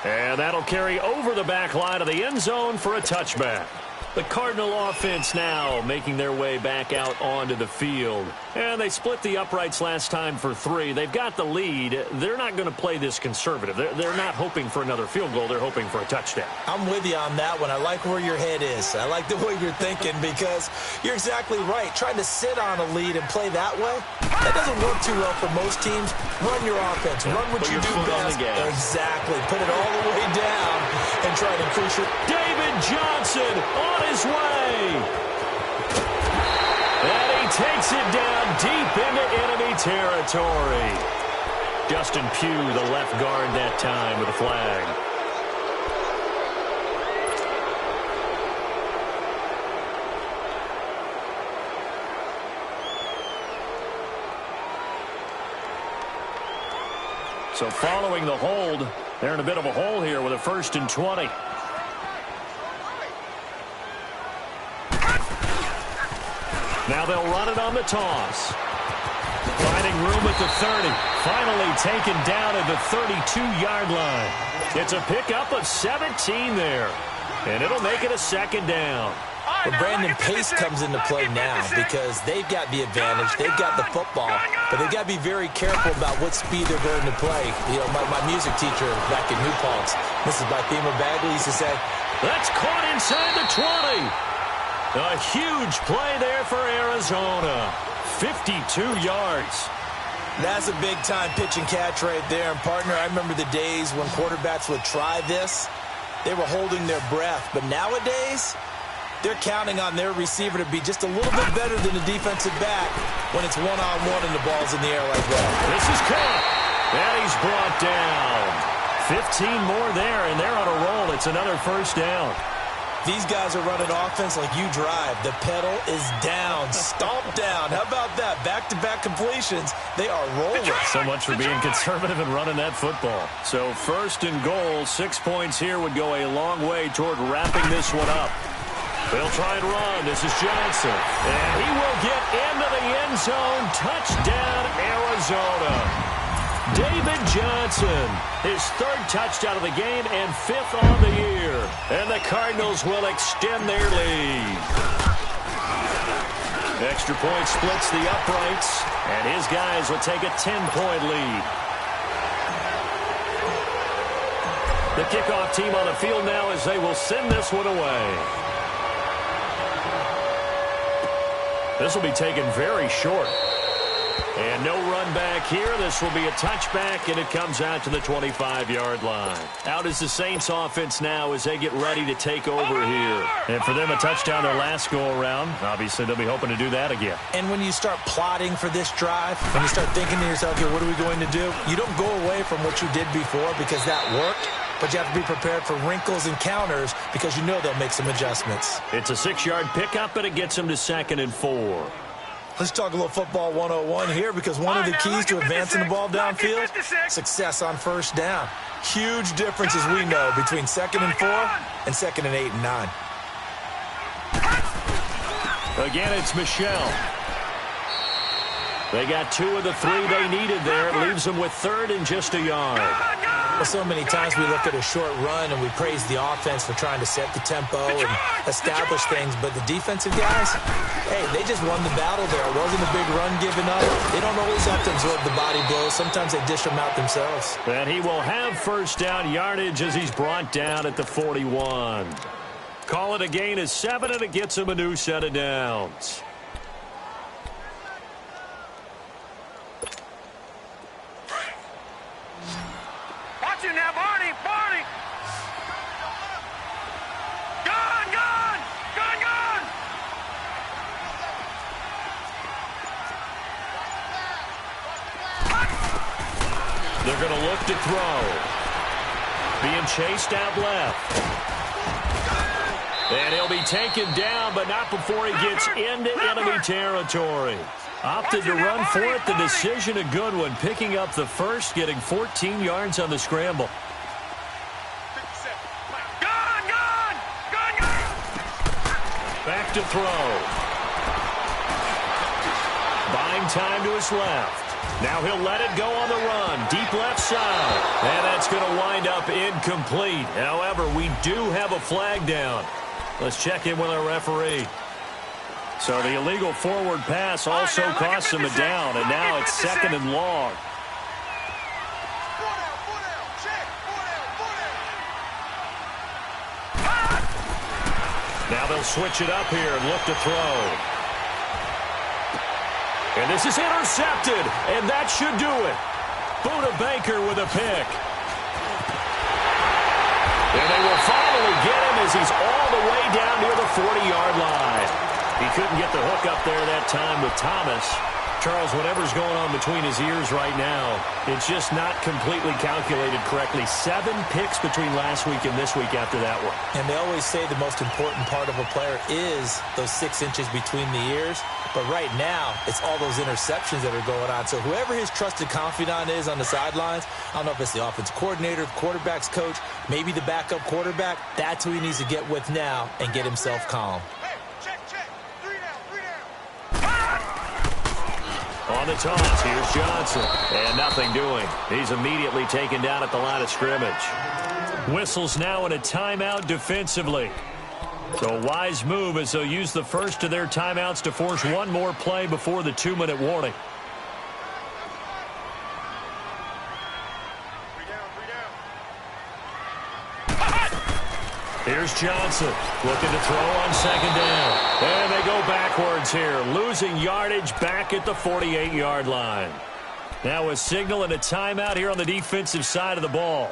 And that'll carry over the back line of the end zone for a touchback. The Cardinal offense now making their way back out onto the field. And they split the uprights last time for 3. They've got the lead. They're not going to play this conservative. They're not hoping for another field goal. They're hoping for a touchdown. I'm with you on that one. I like where your head is. I like the way you're thinking because you're exactly right. Trying to sit on a lead and play that way, that doesn't work too well for most teams. Run your offense. Run what you do best. Exactly. Put it all the way down and try to increase your... David Johnson on his way. And he takes it down deep into enemy territory. Justin Pugh, the left guard that time with a flag. So following the hold, they're in a bit of a hole here with a 1st and 20. Now they'll run it on the toss. Finding room at the 30. Finally taken down at the 32-yard line. It's a pickup of 17 there. And it'll make it a 2nd down. Well, Brandon, pace comes into play now because they've got the advantage. They've got the football, but they've got to be very careful about what speed they're going to play. You know, my music teacher back in New Paltz, Mrs. Blackbeamer Bagley, used to say, that's caught inside the 20. A huge play there for Arizona. 52 yards. That's a big-time pitch and catch right there. And, partner, I remember the days when quarterbacks would try this. They were holding their breath. But nowadays, they're counting on their receiver to be just a little bit better than the defensive back when it's one-on-one and the ball's in the air like that. This is caught. And he's brought down. 15 more there, and they're on a roll. It's another 1st down. These guys are running offense like you drive. The pedal is down, stomped down. How about that? Back-to-back completions. They are rolling. So much for being conservative and running that football. So 1st and goal, 6 points here would go a long way toward wrapping this one up. They'll try and run. This is Johnson. And he will get into the end zone. Touchdown, Arizona. David Johnson, his 3rd touchdown of the game and 5th on the year. And the Cardinals will extend their lead. Extra point splits the uprights, and his guys will take a 10-point lead. The kickoff team on the field now as they will send this one away. This will be taken very short. And no run back here. This will be a touchback, and it comes out to the 25-yard line. Out is the Saints offense now as they get ready to take over here. And for them, a touchdown their last go-around. Obviously, they'll be hoping to do that again. And when you start plotting for this drive, when you start thinking to yourself, okay, what are we going to do? You don't go away from what you did before because that worked. But you have to be prepared for wrinkles and counters because you know they'll make some adjustments. It's a 6-yard pickup, and it gets them to 2nd and 4. Let's talk a little football 101 here because one of the keys to advancing the ball downfield, success on first down. Huge difference, as we know, between 2nd and 4 and 2nd and 8 and 9. Again, it's Michelle. They got 2 of the 3 they needed there. It leaves them with 3rd and just a yard. Well, so many times we look at a short run and we praise the offense for trying to set the tempo and establish things, but the defensive guys, hey, they just won the battle there. It wasn't a big run given up. They don't always have to absorb the body blows. Sometimes they dish them out themselves. And he will have first down yardage as he's brought down at the 41. Call it a gain of 7, and it gets him a new set of downs. Watch it now, Barney! Barney! Gone! Gone! Gone! Gone! They're going to look to throw. Being chased out left. And he'll be taken down, but not before he gets into enemy territory. Opted to run for it. The decision a good one. Picking up the first, getting 14 yards on the scramble. Gone! Gone! Gone! Gone! Back to throw. Buying time to his left. Now he'll let it go on the run. Deep left side. And that's going to wind up incomplete. However, we do have a flag down. Let's check in with our referee. So the illegal forward pass also costs him a down, and now it's 2nd and long. Now they'll switch it up here and look to throw. And this is intercepted, and that should do it. Buda Baker with a pick. And they will finally get him as he's all the way down near the 40-yard line. He couldn't get the hook up there that time with Thomas. Charles, whatever's going on between his ears right now, it's just not completely calculated correctly. 7 picks between last week and this week after that one. And they always say the most important part of a player is those 6 inches between the ears. But right now, it's all those interceptions that are going on. So whoever his trusted confidant is on the sidelines, I don't know if it's the offensive coordinator, the quarterback's coach, maybe the backup quarterback, that's who he needs to get with now and get himself calm. On the toss, here's Johnson. And nothing doing. He's immediately taken down at the line of scrimmage. Whistles now in a timeout defensively. So a wise move as they'll use the first of their timeouts to force one more play before the 2-minute warning. Here's Johnson looking to throw on 2nd down. And they go backwards here, losing yardage back at the 48-yard line. Now a signal and a timeout here on the defensive side of the ball.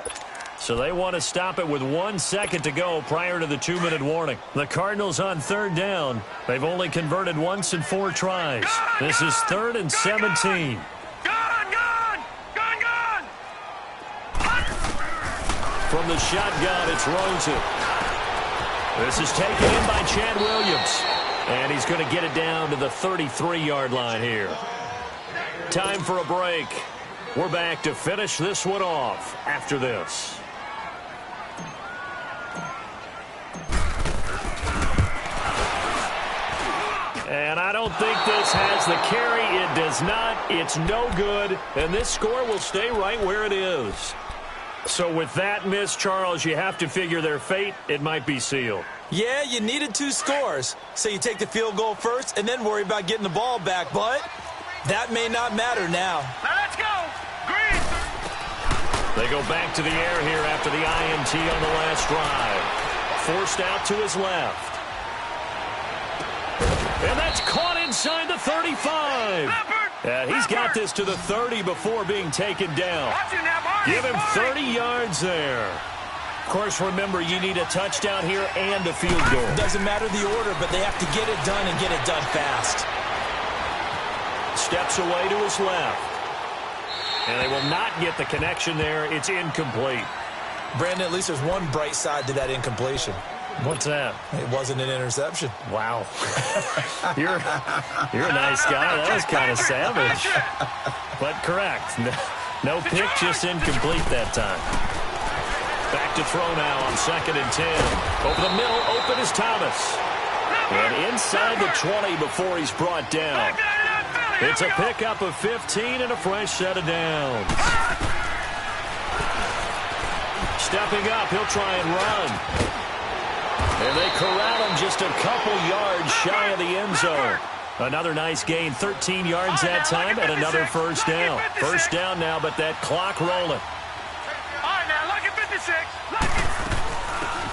So they want to stop it with 1 second to go prior to the 2-minute warning. The Cardinals on 3rd down. They've only converted once in 4 tries. This is 3rd and 17. From the shotgun, it's Rosen. This is taken in by Chad Williams. And he's going to get it down to the 33-yard line here. Time for a break. We're back to finish this one off after this. And I don't think this has the carry. It does not. It's no good. And this score will stay right where it is. So with that miss, Charles, you have to figure their fate. It might be sealed. Yeah, you needed 2 scores. So you take the field goal first and then worry about getting the ball back. But that may not matter now. Now let's go. Green. They go back to the air here after the INT on the last drive. Forced out to his left. And that's caught inside. inside the 35. And he's got this to the 30 before being taken down. Give him 30 yards there. Of course, remember, you need a touchdown here and a field goal. Doesn't matter the order, but they have to get it done and get it done fast. Steps away to his left. And they will not get the connection there. It's incomplete. Brandon, at least there's one bright side to that incompletion. What's that? It wasn't an interception. Wow. You're a nice guy. That was kind of savage. But correct. No pick, just incomplete that time. Back to throw now on 2nd and 10. Over the middle, open is Thomas. And inside the 20 before he's brought down. It's a pickup of 15 and a fresh set of downs. Stepping up, he'll try and run. And they corral him just a couple yards shy of the end zone. Another nice gain, 13 yards that time, and another first down. First down now, but that clock rolling. All right, now, look at 56.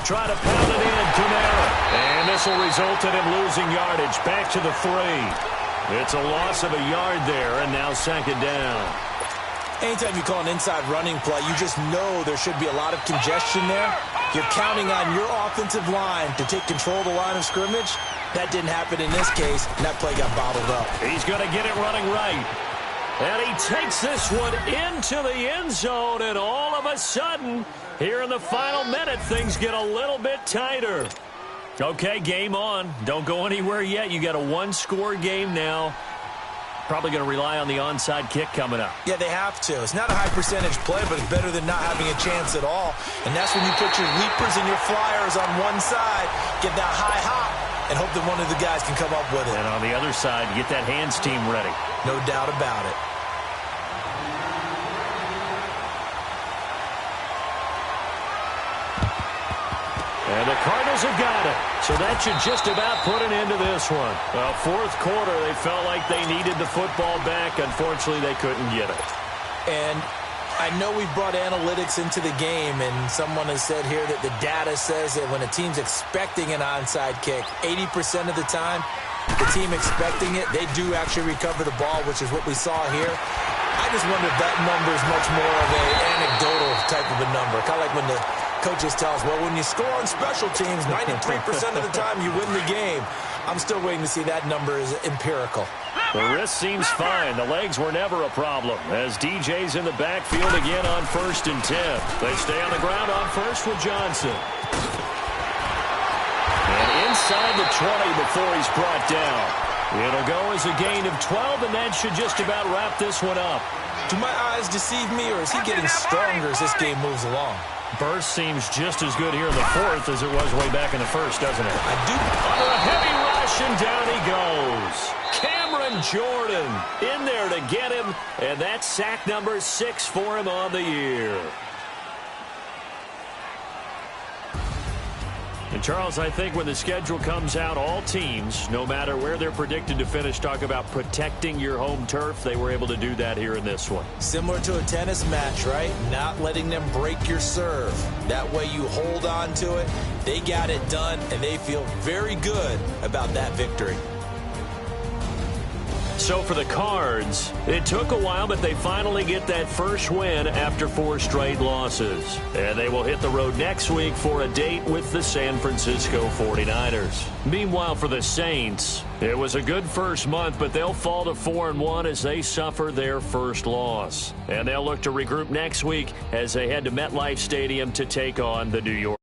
Try to pound it in, Kamara. And this will result in him losing yardage. Back to the 3. It's a loss of a yard there, and now 2nd down. Anytime you call an inside running play, you just know there should be a lot of congestion there. You're counting on your offensive line to take control of the line of scrimmage. That didn't happen in this case, and that play got bottled up. He's going to get it running right. And he takes this one into the end zone, and all of a sudden, here in the final minute, things get a little bit tighter. Okay, game on. Don't go anywhere yet. You got a one-score game now. Probably going to rely on the onside kick coming up. Yeah, they have to. It's not a high percentage play, but it's better than not having a chance at all. And that's when you put your leapers and your flyers on one side, get that high hop, and hope that one of the guys can come up with it. And on the other side, get that hands team ready. No doubt about it. And the Cardinals have got it. So that should just about put an end to this one. Well, 4th quarter, they felt like they needed the football back. Unfortunately, they couldn't get it. And I know we've brought analytics into the game, and someone has said here that the data says that when a team's expecting an onside kick, 80% of the time, the team expecting it, they do actually recover the ball, which is what we saw here. I just wonder if that number is much more of an anecdotal type of a number. Kind of like when the coaches tell us, well, when you score on special teams, 93% of the time you win the game. I'm still waiting to see that number is empirical. The wrist seems fine. The legs were never a problem as DJ's in the backfield again on 1st and 10. They stay on the ground on first with Johnson. And inside the 20 before he's brought down. It'll go as a gain of 12, and that should just about wrap this one up. Do my eyes deceive me, or is he getting stronger as this game moves along? Burst seems just as good here in the 4th as it was way back in the 1st, doesn't it? I do. Under a heavy rush, and down he goes. Cameron Jordan in there to get him, and that's sack number 6 for him on the year. And, Charles, I think when the schedule comes out, all teams, no matter where they're predicted to finish, talk about protecting your home turf. They were able to do that here in this one. Similar to a tennis match, right? Not letting them break your serve. That way you hold on to it. They got it done, and they feel very good about that victory. So for the Cards, it took a while, but they finally get that first win after 4 straight losses. And they will hit the road next week for a date with the San Francisco 49ers. Meanwhile, for the Saints, it was a good first month, but they'll fall to 4-1 as they suffer their first loss. And they'll look to regroup next week as they head to MetLife Stadium to take on the New York